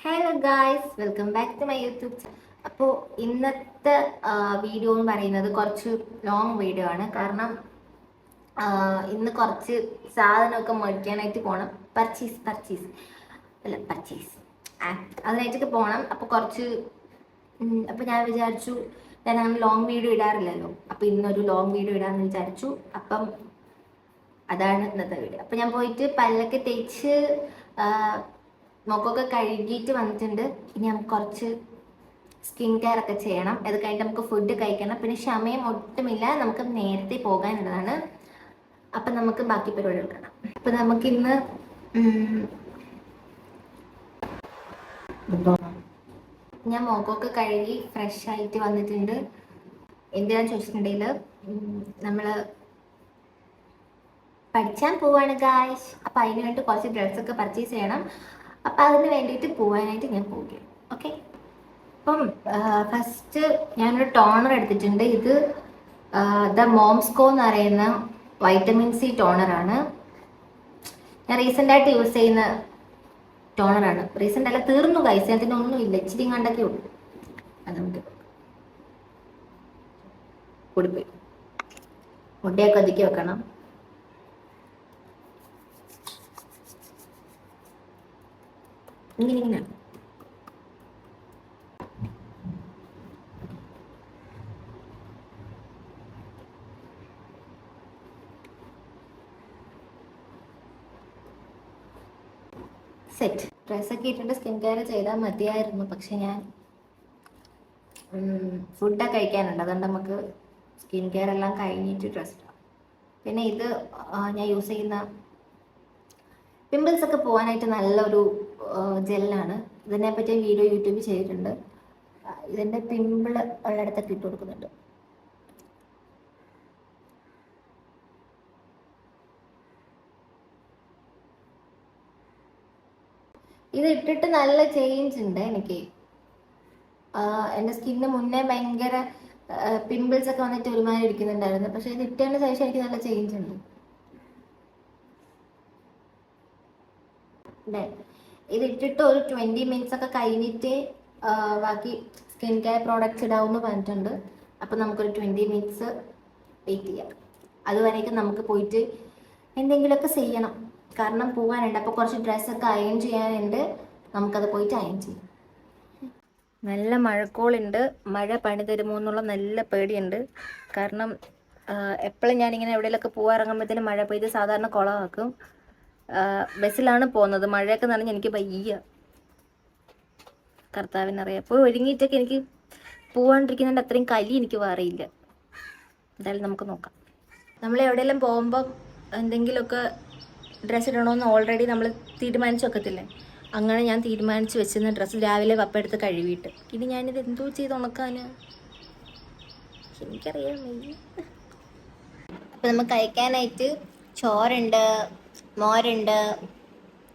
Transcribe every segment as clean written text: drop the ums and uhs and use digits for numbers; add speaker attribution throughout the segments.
Speaker 1: Hello guys, welcome back to my YouTube. അപ്പോൾ ഇന്നത്തെ video എന്ന് പറയുന്നത് കുറച്ച് ലോങ് വീഡിയോ ആണ്. കാരണം ഇന്ന് കുറച്ച് സാധനമൊക്കെ മേടിക്കാനായിട്ട് പോകണം. പർച്ചേസ് അതിനായിട്ടൊക്കെ പോകണം. അപ്പോൾ അപ്പോൾ ഞാൻ വിചാരിച്ചു, ഞാൻ അങ്ങനെ ലോങ് വീഡിയോ ഇടാറില്ലല്ലോ, അപ്പോൾ ഇന്നൊരു ലോങ് വീഡിയോ ഇടാമെന്ന് വിചാരിച്ചു. അപ്പം അതാണ് ഇന്നത്തെ വീഡിയോ. അപ്പോൾ ഞാൻ പോയിട്ട് പല്ലൊക്കെ തേച്ച് മുഖമൊക്കെ കഴുകിയിട്ട് വന്നിട്ടുണ്ട്. ഇനി നമുക്ക് കുറച്ച് സ്കിൻ കെയർ ഒക്കെ ചെയ്യണം. അത് കഴിഞ്ഞിട്ട് നമുക്ക് ഫുഡ് കഴിക്കണം. പിന്നെ ക്ഷമയും ഒട്ടുമില്ല, നമുക്ക് നേരത്തെ പോകാനുള്ളതാണ്. അപ്പം നമുക്ക് ബാക്കി പരിപാടികൾ കാണാം. അപ്പം നമുക്കിന്ന് ഞാൻ മുഖമൊക്കെ കഴുകി ഫ്രഷ് ആയിട്ട് വന്നിട്ടുണ്ട്. എന്തിനാന്ന് ചോദിച്ചിട്ടുണ്ടെങ്കിൽ നമ്മൾ പഠിച്ചാൻ പോവാണ് ഗായ്സ്. അപ്പം അതിന് വേണ്ടി കുറച്ച് ഡ്രസ്സൊക്കെ പർച്ചേസ് ചെയ്യണം. അപ്പം അതിന് വേണ്ടിയിട്ട് പോകാനായിട്ട് ഞാൻ പോവുകയാണ്. ഓക്കെ, അപ്പം ഫസ്റ്റ് ഞാനൊരു ടോണർ എടുത്തിട്ടുണ്ട്. ഇത് ദ മോംസ്കോ എന്ന് പറയുന്ന വൈറ്റമിൻ സി ടോണറാണ്. ഞാൻ റീസെൻ്റായിട്ട് യൂസ് ചെയ്യുന്ന ടോണറാണ്. റീസെൻ്റ് അല്ല, തീർന്നു ഗൈസ്. അതിൻ്റെ ഒന്നുമില്ല, ഇച്ചിരി കണ്ടൊക്കെ ഉള്ളൂ. അത് നമുക്ക് കൂടിപ്പോയി മുട്ടയൊക്കെ ഒതുക്കി വെക്കണം. ഇങ്ങനെ സെറ്റ് ഡ്രസ്സൊക്കെ ഇട്ടിട്ട് സ്കിൻ കെയർ ചെയ്താൽ മതിയായിരുന്നു. പക്ഷെ ഞാൻ ഫുഡൊക്കെ കഴിക്കാനുണ്ട്. അതുകൊണ്ട് നമുക്ക് സ്കിൻ കെയർ എല്ലാം കഴിഞ്ഞിട്ട് ഡ്രസ്സ് ഇടാം. പിന്നെ ഇത് ഞാൻ യൂസ് ചെയ്യുന്ന പിമ്പിൾസ് ഒക്കെ പോകാനായിട്ട് നല്ലൊരു ജെല്ലാണ്. ഇതിനെപ്പറ്റി വീഡിയോ യൂട്യൂബിൽ ചെയ്തിട്ടുണ്ട്. ഇതിൻ്റെ പിമ്പിൾ ഉള്ളിടത്തൊക്കെ ഇട്ട് കൊടുക്കുന്നുണ്ട്. ഇത് ഇട്ടിട്ട് നല്ല ചേഞ്ച് ഉണ്ട് എനിക്ക്. എൻ്റെ സ്കിന്നിന് മുന്നേ ഭയങ്കര പിമ്പിൾസ് ഒക്കെ വന്നിട്ട് ഒരുമാതിരി ഇരിക്കുന്നുണ്ടായിരുന്നു. പക്ഷെ ഇത് ഇട്ടതിന് ശേഷം എനിക്ക് നല്ല ചേഞ്ച് ഉണ്ട്. ഇത് ഇട്ടിട്ട് ഒരു 20 മിനിറ്റ്സ് ഒക്കെ കഴിഞ്ഞിട്ട് ബാക്കി സ്കിൻ കെയർ പ്രോഡക്റ്റ്സ് ഇടാവുമെന്ന് പറഞ്ഞിട്ടുണ്ട്. അപ്പം നമുക്കൊരു 20 മിനിറ്റ്സ് വെയിറ്റ് ചെയ്യാം. അതുവരേക്കും നമുക്ക് പോയിട്ട് എന്തെങ്കിലുമൊക്കെ ചെയ്യണം. കാരണം പോകാനുണ്ട്. അപ്പോൾ കുറച്ച് ഡ്രസ്സൊക്കെ അയൺ ചെയ്യാനുണ്ട്. നമുക്കത് പോയിട്ട് അയൺ ചെയ്യാം. നല്ല മഴക്കോളുണ്ട്. മഴ പണി തരുമോ എന്നുള്ള നല്ല പേടിയുണ്ട്. കാരണം എപ്പോഴും ഞാനിങ്ങനെ എവിടെയെങ്കിലുമൊക്കെ പോകാനിറങ്ങുമ്പോഴത്തേനും മഴ പെയ്ത് സാധാരണ കുളമാക്കും. ബസ്സിലാണ് പോകുന്നത്. മഴയൊക്കെ നനഞ്ഞ് എനിക്ക് വയ്യ, കർത്താവിനറിയാം. അപ്പോൾ ഒരുങ്ങിയിട്ടൊക്കെ എനിക്ക് പോകാണ്ടിരിക്കുന്നതിൻ്റെ അത്രയും കലി എനിക്ക് അറിയില്ല. എന്തായാലും നമുക്ക് നോക്കാം. നമ്മൾ എവിടെയെല്ലാം പോകുമ്പോൾ എന്തെങ്കിലുമൊക്കെ ഡ്രസ്സ് ഇടണമെന്ന് ഓൾറെഡി നമ്മൾ തീരുമാനിച്ച് വെക്കത്തില്ലേ? അങ്ങനെ ഞാൻ തീരുമാനിച്ച് വെച്ചിരുന്ന ഡ്രസ്സ് രാവിലെ കപ്പെടുത്ത് കഴുകിയിട്ട് ഇനി ഞാനിത് എന്തോ ചെയ്ത് ഉണക്കാൻ എനിക്കറിയാൻ വയ്യ. അപ്പം നമുക്ക് കഴിക്കാനായിട്ട് ചോറുണ്ട്, മോരുണ്ട്.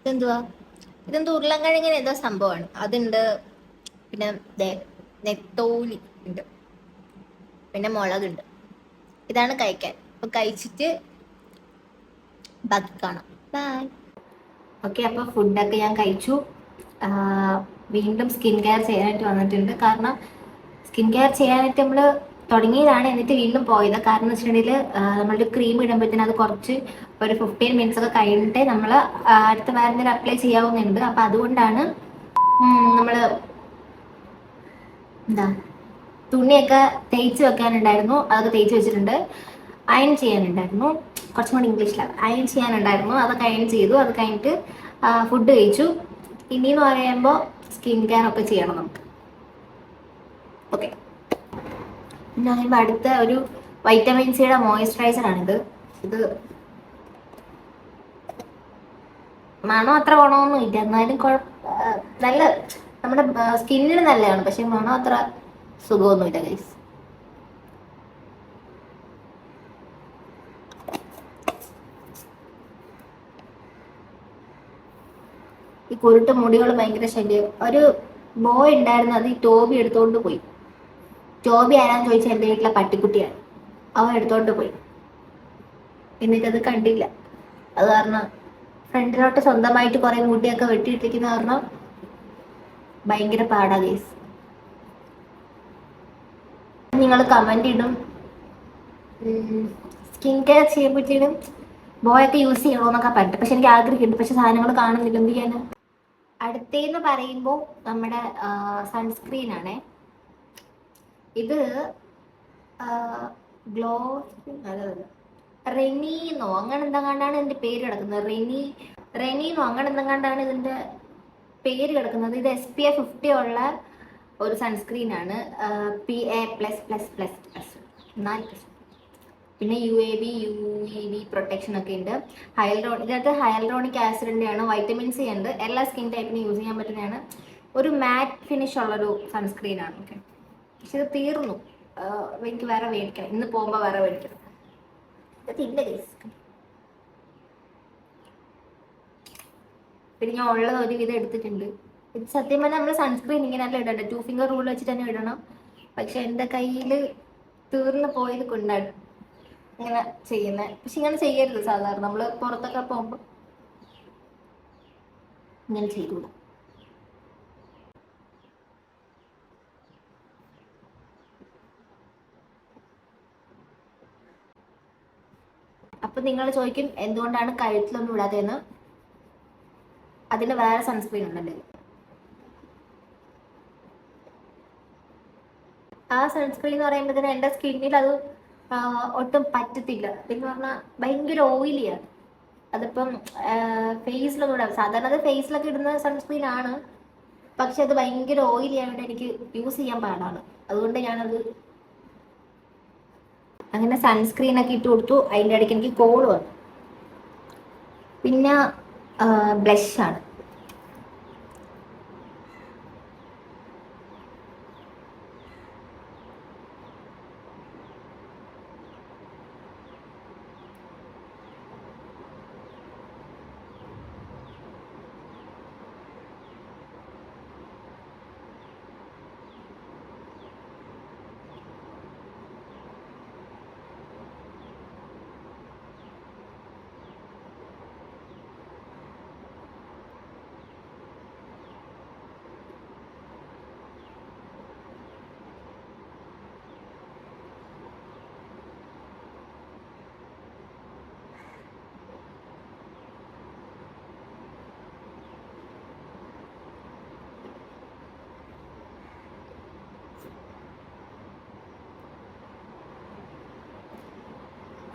Speaker 1: ഇതെന്തോ ഉരുളൻകിഴങ്ങിന് ഏതോ സംഭവമാണ്, അതുണ്ട്. പിന്നെ നെത്തോലി ഉണ്ട്, പിന്നെ മുളകുണ്ട്. ഇതാണ് കഴിക്കാൻ. അപ്പം കഴിച്ചിട്ട് ബാക്കി കാണാം. ബൈ. ഓക്കെ, അപ്പോൾ ഫുഡൊക്കെ ഞാൻ കഴിച്ചു. വീണ്ടും സ്കിൻ കെയർ ചെയ്യാനായിട്ട് വന്നിട്ടുണ്ട്. കാരണം സ്കിൻ കെയർ ചെയ്യാനായിട്ട് നമ്മൾ തുടങ്ങിയതാണ്, എന്നിട്ട് വീണ്ടും പോയത്. കാരണം എന്ന് വെച്ചിട്ടുണ്ടെങ്കിൽ നമ്മളൊരു ക്രീം ഇടുമ്പോഴത്തേനും അത് കുറച്ച് ഒരു 15 മിനിറ്റ്സ് ഒക്കെ കഴിഞ്ഞിട്ടേ നമ്മൾ അടുത്ത വേറെ എന്തെങ്കിലും അപ്ലൈ ചെയ്യാവുന്നുണ്ട്. അപ്പം അതുകൊണ്ടാണ് നമ്മൾ തുണിയൊക്കെ തേച്ച് വെക്കാനുണ്ടായിരുന്നു. അതൊക്കെ തേച്ച് വെച്ചിട്ടുണ്ട്. അയൺ ചെയ്യാനുണ്ടായിരുന്നു. കുറച്ചും കൂടി ഇംഗ്ലീഷിലാണ്. അയൺ ചെയ്യാനുണ്ടായിരുന്നു. അതൊക്കെ അയൺ ചെയ്തു. അത് കഴിഞ്ഞിട്ട് ഫുഡ് കഴിച്ചു. ഇനിയെന്ന് പറയുമ്പോൾ സ്കിൻ കെയർ ഒക്കെ ചെയ്യണം നമുക്ക്. ഓക്കെ, പിന്നെ പറയുമ്പോൾ അടുത്ത ഒരു വൈറ്റമിൻ സിയുടെ മോയ്സ്ചറൈസറാണിത്. ഇത് മണം അത്ര ഗുണമൊന്നും ഇല്ല, എന്നാലും നല്ല നമ്മുടെ സ്കിന്നിന് നല്ലതാണ്. പക്ഷെ മണം അത്ര സുഖമൊന്നുമില്ല ഗൈസ്. ഈ കുരുട്ട് മുടികൾ ഭയങ്കര ശല്യം. ഒരു ബോയ് ഉണ്ടായിരുന്നു, അത് ഈ ടോബി എടുത്തോണ്ട് പോയി. ടോബി ആരാന്ന് ചോദിച്ചാൽ എൻ്റെ വീട്ടിലെ പട്ടിക്കുട്ടിയാണ്. അവൻ എടുത്തോണ്ട് പോയി. എന്നിട്ടത് കണ്ടില്ല. അത് കാരണം ഫ്രണ്ടിലോട്ട് സ്വന്തമായിട്ട് കുറെ മുടിയൊക്കെ വെട്ടിയിട്ടിരിക്കുന്ന കാരണം ഭയങ്കര പാടാ ഗൈസ്. നിങ്ങൾ കമന്റ് ഇടും സ്കിൻ കെയർ ചെയ്യുമ്പോഴത്തേനും ബോയൊക്കെ യൂസ് ചെയ്യണമെന്നൊക്കെ പറഞ്ഞിട്ട്. പക്ഷെ എനിക്ക് ആഗ്രഹമുണ്ട്, പക്ഷെ സാധനങ്ങൾ കാണുന്നില്ല, എന്ത് ചെയ്യാൻ. അടുത്തേന്ന് പറയുമ്പോൾ നമ്മുടെ സൺസ്ക്രീൻ ആണേ. ഇത് ഗ്ലോ റെനീന്നോ അങ്ങനെ എന്തെങ്ങാണ്ടാണ് ഇതിന്റെ പേര് കിടക്കുന്നത്. റെനീന്നോ അങ്ങനെ എന്തെങ്ങാണ്ടാണ് ഇതിന്റെ പേര് കിടക്കുന്നത്. ഇത് SPF 50 ഉള്ള ഒരു സൺസ്ക്രീൻ ആണ്. PA++++, 4+. പിന്നെ UAV പ്രൊട്ടക്ഷൻ ഒക്കെ ഉണ്ട്. ഇതിനകത്ത് ഹൈലറോണിക് ആസിഡിന്റെ ആണ്, വൈറ്റമിൻ സി ഉണ്ട്. എല്ലാ സ്കിൻ ടൈപ്പിനും യൂസ് ചെയ്യാൻ പറ്റുന്നതാണ്. ഒരു മാറ്റ് ഫിനിഷ് ഉള്ളൊരു സൺസ്ക്രീൻ ആണ്. ഓക്കെ, പക്ഷെ ഇത് തീർന്നു. എനിക്ക് വേറെ മേടിക്കണം, ഇന്ന് പോകുമ്പോൾ വേറെ മേടിക്കണം. ഇതില്ല ഗൈസ്. പിന്നെ ഞാൻ ഉള്ളത് ഒരുവിധം എടുത്തിട്ടുണ്ട്. ഇത് സത്യം പറഞ്ഞാൽ നമ്മൾ സൺസ്ക്രീൻ ഇങ്ങനെയല്ല ഇടണ്ട, 2 ഫിംഗർ റൂൾ വെച്ചിട്ട് തന്നെ ഇടണം. പക്ഷെ എൻ്റെ കയ്യിൽ തീർന്നു പോയത് കൊണ്ടാണ് ഇങ്ങനെ ചെയ്യുന്നത്. പക്ഷെ ഇങ്ങനെ ചെയ്യരുത്, സാധാരണ നമ്മൾ പുറത്തൊക്കെ പോകുമ്പോൾ ഇങ്ങനെ ചെയ്യൂല. അപ്പൊ നിങ്ങൾ ചോദിക്കും എന്തുകൊണ്ടാണ് കഴുത്തിലൊന്നും ഇടാതെന്ന്. അതിന് വേറെ സൺസ്ക്രീൻ ഉണ്ടല്ലേ. ആ സൺസ്ക്രീൻ എന്ന് പറയുമ്പോഴത്തേന് എൻ്റെ സ്കിന്നിൽ അത് ഒട്ടും പറ്റത്തില്ല. എന്ന് പറഞ്ഞാൽ ഭയങ്കര ഓയിലിയാണ്. അതിപ്പം ഫേസിലൊന്നും ഇടാം. സാധാരണ അത് ഫേസിലൊക്കെ ഇടുന്ന സൺസ്ക്രീൻ ആണ്, പക്ഷെ അത് ഭയങ്കര ഓയിലി ആയതുകൊണ്ട് എനിക്ക് യൂസ് ചെയ്യാൻ പാടാണ്. അതുകൊണ്ട് ഞാനത് അങ്ങനെ സൺസ്ക്രീൻ ഒക്കെ ഇട്ട് കൊടുത്തു. അതിൻ്റെ ഇടയ്ക്ക് എനിക്ക് കോള് വന്നു. പിന്നെ ബ്ലഷാണ്.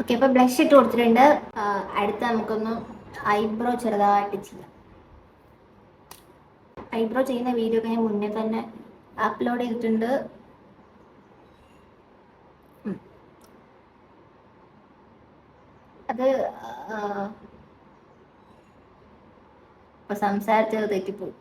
Speaker 1: ഓക്കെ, അപ്പോൾ ബ്ലഷ് ഇട്ട് കൊടുത്തിട്ടുണ്ട്. അടുത്ത നമുക്കൊന്ന് ഐബ്രോ ചെറുതായിട്ട് ചെയ്യാം. ഐബ്രോ ചെയ്യുന്ന വീഡിയോ ഒക്കെ ഞാൻ മുന്നേ തന്നെ അപ്ലോഡ് ചെയ്തിട്ടുണ്ട്. അത് ഇപ്പൊ സംസാരിച്ചത് തെറ്റിപ്പോയി.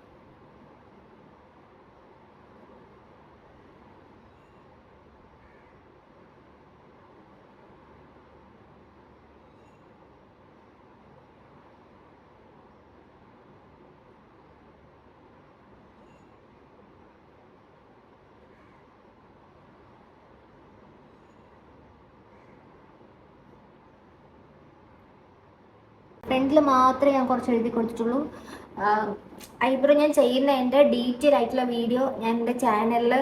Speaker 1: ഫ്രണ്ടിൽ മാത്രമേ ഞാൻ കുറച്ച് എഴുതി കൊടുത്തിട്ടുള്ളൂ. ഐബ്രോ ഞാൻ ചെയ്യുന്ന എൻ്റെ ഡീറ്റെയിൽ ആയിട്ടുള്ള വീഡിയോ ഞാൻ എൻ്റെ ചാനലിൽ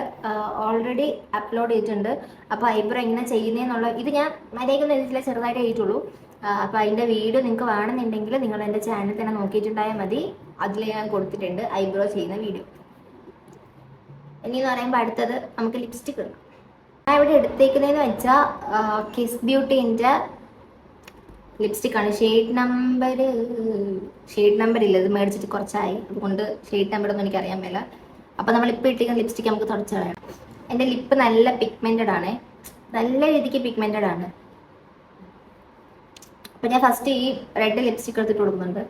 Speaker 1: ഓൾറെഡി അപ്ലോഡ് ചെയ്തിട്ടുണ്ട്. അപ്പോൾ ഐബ്രോ എങ്ങനെ ചെയ്യുന്നതെന്നുള്ള ഇത് ഞാൻ മര്യാദയ്ക്കൊന്നും എഴുതിയില്ല, ചെറുതായിട്ട് എഴുതിയിട്ടുള്ളൂ. അപ്പോൾ അതിൻ്റെ വീഡിയോ നിങ്ങൾക്ക് വേണമെന്നുണ്ടെങ്കിൽ നിങ്ങൾ എൻ്റെ ചാനൽ തന്നെ നോക്കിയിട്ടുണ്ടായാൽ മതി. അതിൽ ഞാൻ കൊടുത്തിട്ടുണ്ട് ഐബ്രോ ചെയ്യുന്ന വീഡിയോ. ഇനിയെന്ന് പറയുമ്പോൾ അടുത്തത് നമുക്ക് ലിപ്സ്റ്റിക് ഇടണം. ഞാൻ ഇവിടെ എടുത്തേക്കുന്നതെന്ന് വെച്ചാൽ കിസ് ബ്യൂട്ടീൻ്റെ ലിപ്സ്റ്റിക് ആണ്. ഷെയ്ഡ് നമ്പർ ഇല്ല, ഇത് മേടിച്ചിട്ട് കുറച്ചായി, അതുകൊണ്ട് ഷെയ്ഡ് നമ്പർ ഒന്നും എനിക്ക് അറിയാൻ മേല. അപ്പോൾ നമ്മളിപ്പോൾ ഇട്ടിരിക്കുന്ന ലിപ്സ്റ്റിക് നമുക്ക് തുടച്ച് കളയണം. എൻ്റെ ലിപ്പ് നല്ല പിഗ്മെൻറ്റഡ് ആണ്, നല്ല രീതിക്ക് പിഗ്മെൻറ്റഡ് ആണ്. അപ്പോൾ ഞാൻ ഫസ്റ്റ് ഈ റെഡ് ലിപ്സ്റ്റിക് എടുത്തിട്ട് കൊടുക്കുന്നുണ്ട്.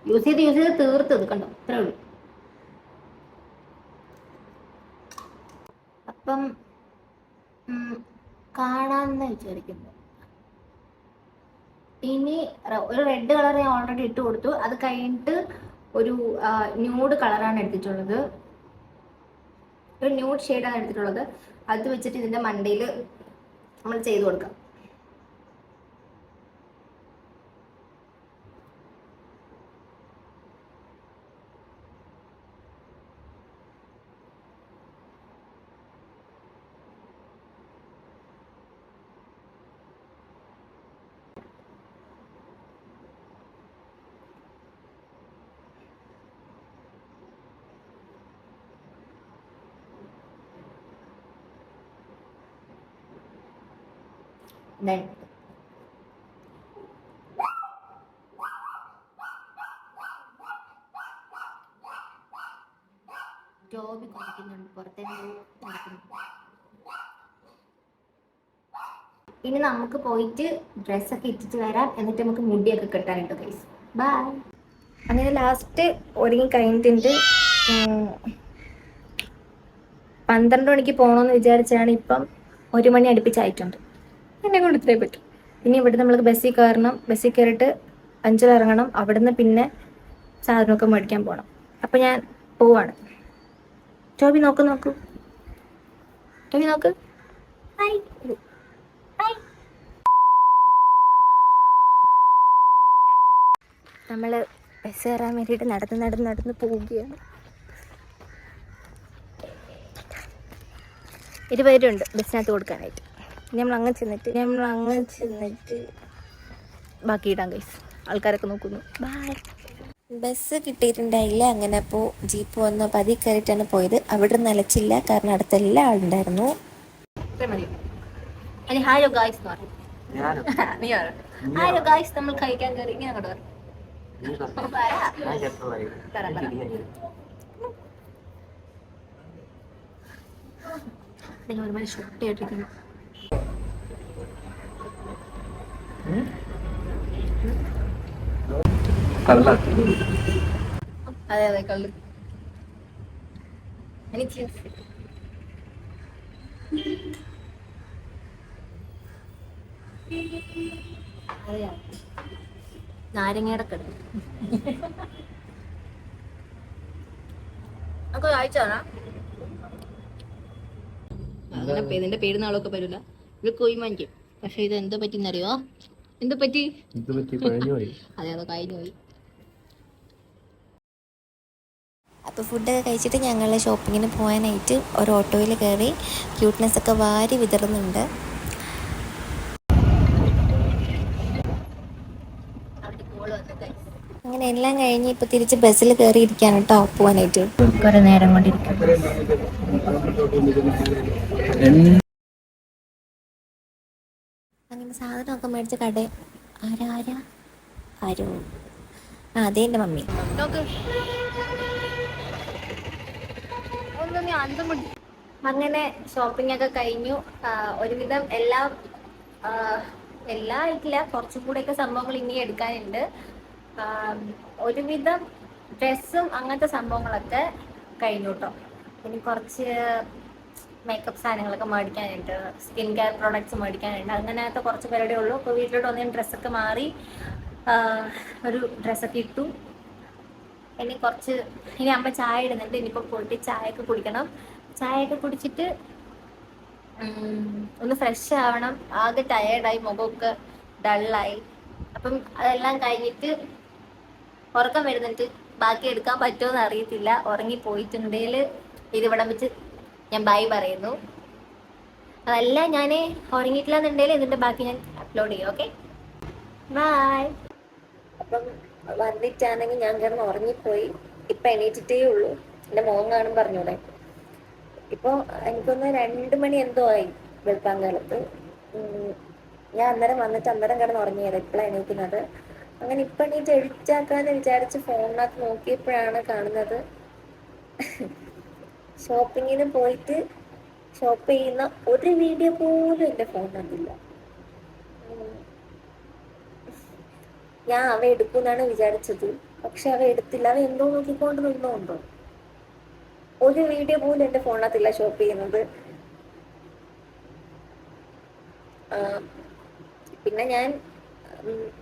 Speaker 1: യൂസ് ചെയ്ത് തീർത്തത് കണ്ടോ, അത്രേ ഉള്ളൂ. അപ്പം കാണാമെന്ന് വിചാരിക്കുന്നു. ഇനി ഒരു റെഡ് കളർ ഞാൻ ഓൾറെഡി ഇട്ട് കൊടുത്തു. അത് കഴിഞ്ഞിട്ട് ഒരു ന്യൂഡ് കളറാണ് എടുത്തിട്ടുള്ളത്. ഒരു ന്യൂഡ് ഷെയ്ഡാണ് എടുത്തിട്ടുള്ളത്. അത് വെച്ചിട്ട് ഇതിൻ്റെ മണ്ടയിൽ നമ്മൾ ചെയ്ത് കൊടുക്കാം. Then ജോബി കുറയ്ക്കുന്നുണ്ട്, പുറത്തേക്ക് നടക്കുന്നു. ഇനി നമുക്ക് പോയിട്ട് ഡ്രസ്സൊക്കെ ഇട്ടിട്ട് വരാം. എന്നിട്ട് നമുക്ക് മുടിയൊക്കെ കെട്ടാനുണ്ട് ഗൈസ്. ബൈ. അങ്ങനെ ലാസ്റ്റ് ഒരുങ്ങി കഴിഞ്ഞിട്ടുണ്ട്. 12 മണിക്ക് പോകണമെന്ന് വിചാരിച്ചാണ്. ഇപ്പം 1 മണി അടുപ്പിച്ചായിട്ടുണ്ട്. എന്നെ കൊണ്ട് ഇത്രേ പറ്റും. ഇനി ഇവിടെ നമ്മൾക്ക് ബസ്സിൽ കയറണം. ബസ്സിൽ കയറിയിട്ട് 5 ഇറങ്ങണം. അവിടുന്ന് പിന്നെ സാധനമൊക്കെ മേടിക്കാൻ പോകണം. അപ്പം ഞാൻ പോവാണ്. ടോബി നോക്കൂ. ടോബി നോക്ക്. ഹായ്. നമ്മൾ ബസ് കയറാൻ വേണ്ടിയിട്ട് നടന്ന് പോവുകയാണ്. 20 പേരുണ്ട് ബസ്സിനകത്ത് കൊടുക്കാനായിട്ട്. നമ്മൾ അങ്ങനെ ചെന്നിട്ട് ബാക്കി ഇടാം ഗൈസ്. ആൾക്കാരൊക്കെ നോക്കുന്നു. ബൈ. ബസ് കിട്ടിയിട്ടുണ്ടായില്ല. അങ്ങനെ അപ്പോൾ ജീപ്പ് വന്ന് പതി കയറിയിട്ടാണ് പോയത്. അവിടെ നിലച്ചില്ല, കാരണം അടുത്തെല്ലാം ആളുണ്ടായിരുന്നു. ഹലോ ഗൈസ് നമ്മൾ കഴിക്കാൻ കയറി. ഇങ്ങനെ അങ്ങോട്ട് വരും. ഒരുപാട് ഷൊട്ടായിട്ടിരിക്കുന്നു. അതെ കള്ള്. നാരങ്ങയുടെ കട നമുക്ക് വായിച്ചാണോ? അങ്ങനെ ഇതിന്റെ പേര് നാളൊക്കെ വരില്ല. ഇത് കൊയ്മാഞ്ചി. പക്ഷെ ഇത് എന്തോ പറ്റിന്നറിയോ? എന്തോ പറ്റി? അതെ, അത് കഴിഞ്ഞു പോയി. അപ്പോൾ ഫുഡൊക്കെ കഴിച്ചിട്ട് ഞങ്ങൾ ഷോപ്പിങ്ങിന് പോകാനായിട്ട് ഒരു ഓട്ടോയിൽ കയറി. ക്യൂട്ട്നെസ് ഒക്കെ വാരി വിതറുന്നുണ്ട്. അങ്ങനെ എല്ലാം കഴിഞ്ഞ് ഇപ്പോൾ തിരിച്ച് ബസ്സിൽ കയറി ഇരിക്കുകയാണ് കേട്ടോ പോകാനായിട്ട്. കുറേ നേരം കൊണ്ടിരിക്കും. അങ്ങനെ സാധനമൊക്കെ മേടിച്ച കട ആരോ അതെ എൻ്റെ മമ്മി. അങ്ങനെ ഷോപ്പിംഗ് ഒക്കെ കഴിഞ്ഞു. ഒരുവിധം എല്ലാം ആയിട്ടില്ല. കുറച്ചും കൂടെയൊക്കെ സംഭവങ്ങൾ ഇനി എടുക്കാനുണ്ട്. ഒരുവിധം ഡ്രസ്സും അങ്ങനത്തെ സംഭവങ്ങളൊക്കെ കഴിഞ്ഞു കേട്ടോ. ഇനി കുറച്ച് മേക്കപ്പ് സാധനങ്ങളൊക്കെ മേടിക്കാനുണ്ട്, സ്കിൻ കെയർ പ്രോഡക്ട്സ് മേടിക്കാനുണ്ട്. അങ്ങനത്തെ കുറച്ച് പേരുടെ ഉള്ളൂ. അപ്പോൾ വീട്ടിലോട്ട് വന്നതിന് ഡ്രസ്സൊക്കെ മാറി ഒരു ഡ്രസ്സൊക്കെ ഇട്ടു. ഇനി അമ്മ ചായ ഇടുന്നുണ്ട്. ഇനിയിപ്പോൾ പോയിട്ട് ചായയൊക്കെ കുടിക്കണം. ചായയൊക്കെ കുടിച്ചിട്ട് ഒന്ന് ഫ്രഷ് ആവണം. ആകെ ടയേർഡായി, മുഖമൊക്കെ ഡള്ളായി. അപ്പം അതെല്ലാം കഴിഞ്ഞിട്ട് ഉറക്കം വരുന്നുണ്ട്. ബാക്കി എടുക്കാൻ പറ്റുമോയെന്ന് അറിയത്തില്ല. ഉറങ്ങിപ്പോയിട്ടുണ്ടെങ്കിൽ ഇതിവിടെ വെച്ച് ഞാൻ ബൈ പറയുന്നു. അതല്ല ഞാൻ ഉറങ്ങിയിട്ടില്ല എന്നുണ്ടെങ്കിൽ ഇതിൻ്റെ ബാക്കി ഞാൻ അപ്ലോഡ് ചെയ്യും. Okay, bye. അപ്പം വന്നിട്ടാണെങ്കിൽ ഞാൻ കിടന്ന് ഉറങ്ങിപ്പോയി. ഇപ്പം എണീറ്റിട്ടേ ഉള്ളൂ. എൻ്റെ മോൻ കാണും പറഞ്ഞൂടെ. ഇപ്പോൾ എനിക്കൊന്ന് 2 മണി എന്തോ ആയി വെളുപ്പാങ്കാലത്ത്. ഞാൻ അന്നേരം വന്നിട്ട് അന്നേരം കിടന്ന് ഉറങ്ങിയത്. ഇപ്പോഴാണ് എണീക്കുന്നത്. അങ്ങനെ ഇപ്പം എണീറ്റ് എഴുത്താക്കാന്ന് വിചാരിച്ച് ഫോണിനകത്ത് നോക്കിയപ്പോഴാണ് കാണുന്നത് ഷോപ്പിങ്ങിന് പോയിട്ട് ഷോപ്പ് ചെയ്യുന്ന ഒരു വീഡിയോ പോലും എൻ്റെ ഫോണിനകത്തില്ല. ഞാൻ അവ എടുക്കുമെന്നാണ് വിചാരിച്ചത്. പക്ഷെ അവ എടുത്തില്ല. അവ എന്തോ നോക്കിക്കൊണ്ട് നിന്നോണ്ടോ. ഒരു വീഡിയോ പോലും എൻ്റെ ഫോണിനകത്തില്ല ഷോപ്പ് ചെയ്യുന്നത്. പിന്നെ ഞാൻ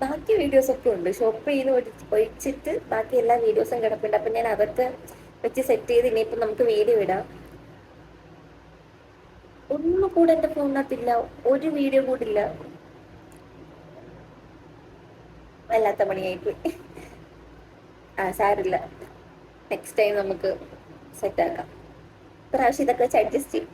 Speaker 1: ബാക്കി വീഡിയോസൊക്കെ ഉണ്ട്, ഷോപ്പ് ചെയ്ത് ഒഴിച്ചിട്ട് ബാക്കി എല്ലാ വീഡിയോസും കിടപ്പുണ്ട്. അപ്പം ഞാൻ അതൊക്കെ വെച്ച് സെറ്റ് ചെയ്ത് ഇനിയിപ്പം നമുക്ക് വീഡിയോ ഇടാം. ഒന്നും കൂടെ എൻ്റെ ഫോണിനകത്തില്ല, ഒരു വീഡിയോ കൂടില്ല. വല്ലാത്ത പണിയായിപ്പോയി. സാരില്ല, നെക്സ്റ്റ് ടൈം നമുക്ക് സെറ്റാക്കാം. പ്രാവശ്യം ഇതൊക്കെ വെച്ച് അഡ്ജസ്റ്റ് ചെയ്യും.